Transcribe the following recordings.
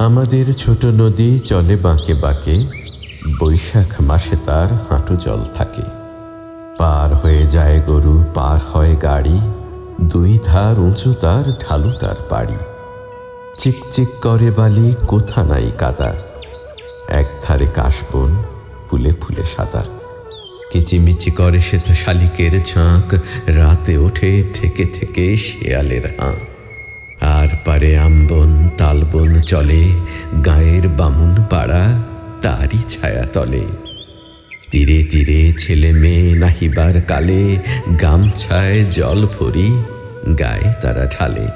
আমাদের ছোট নদী চলে বাঁকে বাঁকে, বৈশাখ মাসে তার হাঁটু জল থাকে। পার হয়ে যায় গরু, পার হয় গাড়ি, দুই ধার উঁচু তার, ঢালু তার পাড়ি। চিকচিক করে বালি, কোথা নাই কাদা, এক ধারে কাশবন, ফুলে ফুলে সাদা। কিচিমিচি করে শ্বেত শালিকের ঝাঁক, রাতে ওঠে থেকে থেকে শেয়ালের হাঁক। আর পারে আমবন তালবন চলে, গায়ের বামুন পাড়া তারই ছায়া তলে। তীরে তীরে ছেলে মেয়ে নাহিবার কালে, গামছায় জল ভরি গায়ে তারা ঢালে।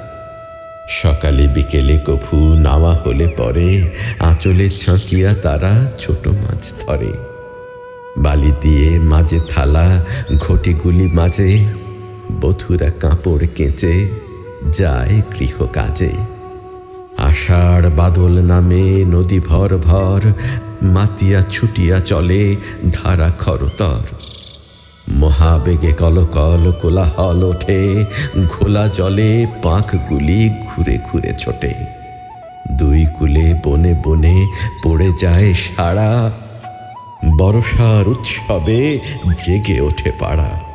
সকালে বিকেলে কভু নাওয়া হলে পরে, আঁচলে ছাঁকিয়া তারা ছোট মাছ ধরে। বালি দিয়ে মাঝে থালা, ঘটিগুলি মাঝে, বধুরা কাপড় কেচে যায় গৃহ কাজে। আষাঢ় বাদল নামে নদী ভর ভর, মাতিয়া ছুটিয়া চলে ধারা খরতর। মহাবেগে কলকল কোলাহল ওঠে, ঘোলা জলে পাঁকগুলি ঘুরে ঘুরে ছোটে। দুই কূলে বনে বনে পড়ে যায় সাড়া, বর্ষার উৎসবে জেগে ওঠে পাড়া।